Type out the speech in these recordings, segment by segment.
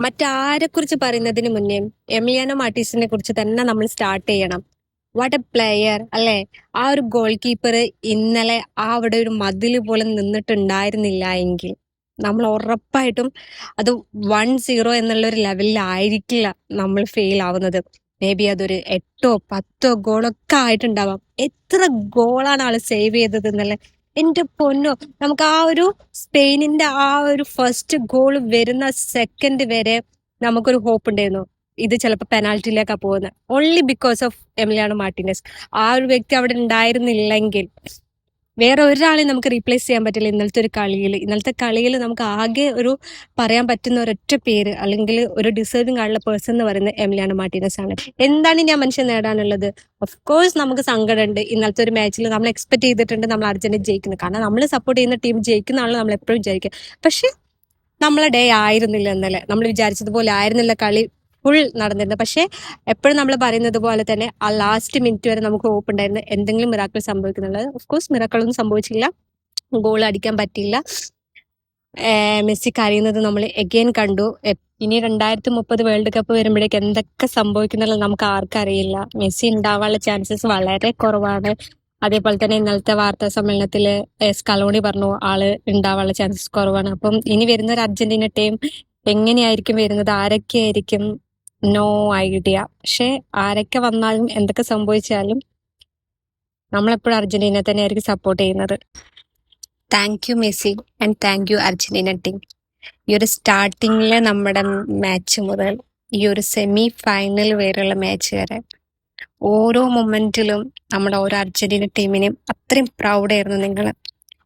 മറ്റാരെക്കുറിച്ച് പറയുന്നതിന് മുന്നേ എമിലിയാനോ മാർട്ടിനസിനെ കുറിച്ച് തന്നെ നമ്മൾ സ്റ്റാർട്ട് ചെയ്യണം. വാട്ട് എ പ്ലെയർ അല്ലെ! ആ ഒരു ഗോൾ കീപ്പർ ഇന്നലെ അവിടെ ഒരു മതില് പോലെ നിന്നിട്ടുണ്ടായിരുന്നില്ല എങ്കിൽ നമ്മൾ ഉറപ്പായിട്ടും അത് 1-0 എന്നുള്ള ഒരു ലെവലിലായിരിക്കില്ല നമ്മൾ ഫെയിൽ ആവുന്നത്. മേ ബി അതൊരു 8-10 ഗോളൊക്കെ ആയിട്ടുണ്ടാവാം. എത്ര ഗോളാണ് ആള് സേവ് ചെയ്തത് എന്നല്ലേ! എന്റെ പൊന്നോ, നമുക്ക് ആ ഒരു സ്പെയിനിന്റെ ആ ഒരു ഫസ്റ്റ് ഗോൾ വരുന്ന സെക്കൻഡ് വരെ നമുക്കൊരു ഹോപ്പ് ഉണ്ടായിരുന്നു. ഇത് ചിലപ്പോൾ പെനാൽറ്റിയിലേക്കാ പോകുന്നത്. Only because of Emiliano Martinez. ആ ഒരു വ്യക്തി അവിടെ ഉണ്ടായിരുന്നില്ലെങ്കിൽ വേറെ ഒരാളെ നമുക്ക് റീപ്ലേസ് ചെയ്യാൻ പറ്റില്ല ഇന്നലത്തെ കളിയിൽ നമുക്ക് ആകെ ഒരു പറയാൻ പറ്റുന്ന ഒരൊറ്റ പേര് അല്ലെങ്കിൽ ഒരു ഡിസേർവിംഗ് ആയിട്ടുള്ള പേഴ്സൺ എന്ന് പറയുന്നത് എമിലിയാനോ മാർട്ടിനസ് ആണ്. എന്താണ് ഇനി ആ മനുഷ്യൻ നേടാനുള്ളത്? ഓഫ് കോഴ്സ് നമുക്ക് സങ്കടമുണ്ട്. ഇന്നലത്തെ ഒരു മാച്ചിൽ നമ്മൾ എക്സ്പെക്ട് ചെയ്തിട്ടുണ്ട് നമ്മൾ അർജന്റീന ജയിക്കുന്നത്. കാരണം നമ്മൾ സപ്പോർട്ട് ചെയ്യുന്ന ടീം ജയിക്കുന്നതാണല്ലോ നമ്മൾ എപ്പോഴും വിചാരിക്കുക. പക്ഷെ നമ്മളെ ഡേ ആയിരുന്നില്ല ഇന്നലെ. നമ്മൾ വിചാരിച്ചതുപോലെ ആയിരുന്നില്ല കളി ഫുൾ നടന്നിരുന്നത്. പക്ഷെ എപ്പോഴും നമ്മൾ പറയുന്നത് പോലെ തന്നെ ആ ലാസ്റ്റ് മിനിറ്റ് വരെ നമുക്ക് ഹോപ്പ് ഉണ്ടായിരുന്നു എന്തെങ്കിലും മിറാക്കിൾ സംഭവിക്കുന്നുള്ളത്. ഓഫ് കോഴ്സ് മിറാക്കിളൊന്നും സംഭവിച്ചില്ല. ഗോൾ അടിക്കാൻ പറ്റിയില്ല. മെസ്സി കരയുന്നത് നമ്മൾ എഗെയിൻ കണ്ടു. ഇനി 2030 വേൾഡ് കപ്പ് വരുമ്പോഴേക്ക് എന്തൊക്കെ സംഭവിക്കുന്നുള്ളത് നമുക്ക് ആർക്കറിയില്ല. മെസ്സി ഉണ്ടാവാനുള്ള ചാൻസസ് വളരെ കുറവാണ്. അതേപോലെ തന്നെ ഇന്നലത്തെ വാർത്താ സമ്മേളനത്തില് സ്കലോണി പറഞ്ഞു ആള് ഉണ്ടാവാനുള്ള ചാൻസസ് കുറവാണ്. അപ്പം ഇനി വരുന്ന ഒരു അർജന്റീന ടീം എങ്ങനെയായിരിക്കും വരുന്നത്, ആരൊക്കെയായിരിക്കും, നോ ഐഡിയ. പക്ഷെ ആരൊക്കെ വന്നാലും എന്തൊക്കെ സംഭവിച്ചാലും നമ്മളെപ്പോഴും അർജന്റീന തന്നെയായിരിക്കും സപ്പോർട്ട് ചെയ്യുന്നത്. Thank you Messi and thank you Argentina team. ഈ ഒരു സ്റ്റാർട്ടിങ്ങിലെ നമ്മുടെ മാച്ച് മുതൽ ഈ ഒരു സെമി ഫൈനൽ വരെയുള്ള മാച്ച് വരെ ഓരോ മൊമെന്റിലും നമ്മുടെ ഓരോ അർജന്റീന ടീമിനെയും അത്രയും പ്രൗഡായിരുന്നു നിങ്ങൾ.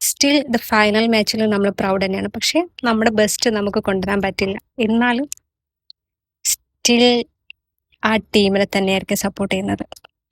സ്റ്റിൽ ദ ഫൈനൽ മാച്ചിലും നമ്മൾ പ്രൗഡ് തന്നെയാണ്. പക്ഷെ നമ്മുടെ ബെസ്റ്റ് നമുക്ക് കൊണ്ടുവരാൻ പറ്റില്ല. എന്നാലും സ്റ്റിൽ ആ ടീമിനെ തന്നെയായിരിക്കും സപ്പോർട്ട് ചെയ്യുന്നത്.